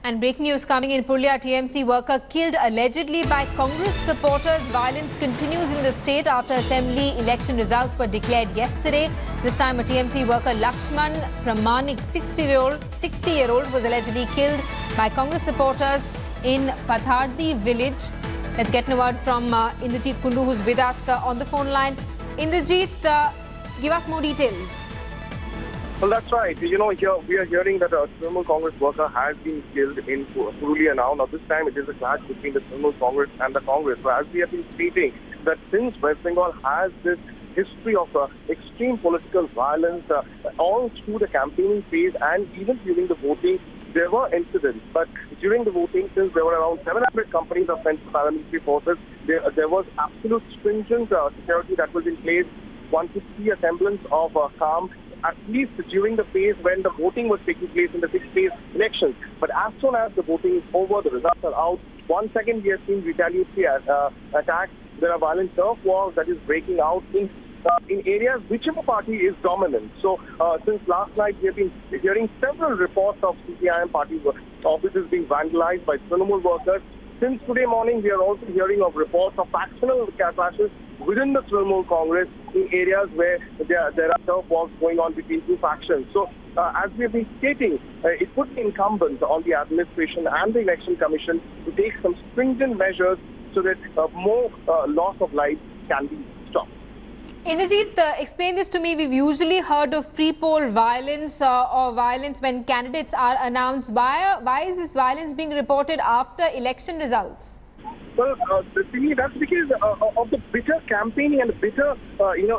And breaking news coming in, Purulia TMC worker killed allegedly by Congress supporters. Violence continues in the state after assembly election results were declared yesterday. This time a TMC worker, Laxman, Pramanik, 60-year-old, was allegedly killed by Congress supporters in Pathardi village. Let's get a word from Indrajit Kundu, who's with us on the phone line. Indrajit, give us more details. Well, that's right. You know, here we are hearing that a Trinamool Congress worker has been killed in Purulia now. Now, this time it is a clash between the Trinamool Congress and the Congress. So, as we have been stating, that since West Bengal has this history of extreme political violence all through the campaigning phase and even during the voting, there were incidents. But during the voting, since there were around 700 companies of central paramilitary forces, there was absolute stringent security that was in place. One could see a semblance of calm, at least during the phase when the voting was taking place in the 6-phase elections. But as soon as the voting is over, the results are out, once again we have seen retaliatory attacks. There are violent turf wars that is breaking out in areas whichever party is dominant. So since last night we have been hearing several reports of CPIM party offices being vandalized by Trinamool workers. Since today morning, we are also hearing of reports of factional clashes within the Trinamool Congress in areas where there are turf wars going on between two factions. So, as we have been stating, it would be incumbent on the administration and the Election Commission to take some stringent measures so that more loss of life can be stopped. Indrajit, explain this to me. We've usually heard of pre-poll violence or violence when candidates are announced. Why is this violence being reported after election results? Well, to me, that's because of the bitter campaigning and the bitter,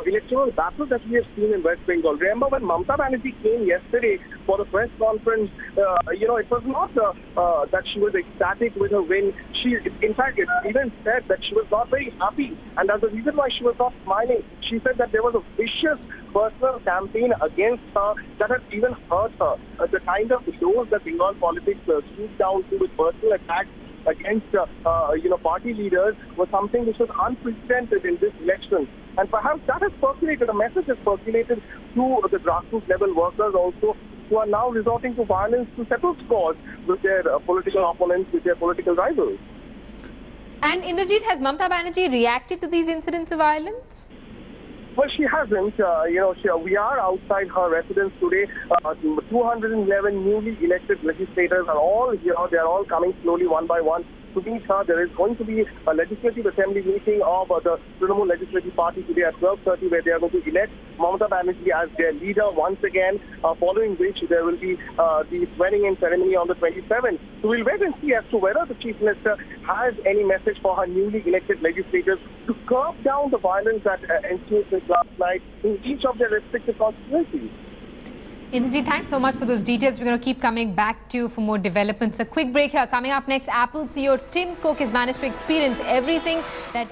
electoral battle that we have seen in West Bengal. Remember when Mamata Banerjee came yesterday for the press conference, it was not that she was ecstatic with her win. In fact, it even said that she was not very happy. And as the reason why she was not smiling, she said that there was a vicious personal campaign against her that had even hurt her. The kind of blows that Bengal politics stooped down to with personal attacks against party leaders was something which was unprecedented in this election. And perhaps that has circulated, a message has circulated to the grassroots level workers also, who are now resorting to violence to settle scores with their political opponents, with their political rivals. And Indrajit, has Mamata Banerjee reacted to these incidents of violence? Well, she hasn't. We are outside her residence today. 211 newly elected legislators are all here. They are all coming slowly one by one to meet her. There is going to be a legislative assembly meeting of the Trinamool Legislative Party today at 12:30, where they are going to elect Mamata Banerjee as their leader once again, following which there will be the swearing-in ceremony on the 27th. So we'll wait and see as to whether the Chief Minister has any message for her newly elected legislators to curb down the violence that ensued since last night in each of their respective constituencies. Indrajit, thanks so much for those details. We're going to keep coming back to you for more developments. A quick break here. Coming up next, Apple CEO Tim Cook has managed to experience everything that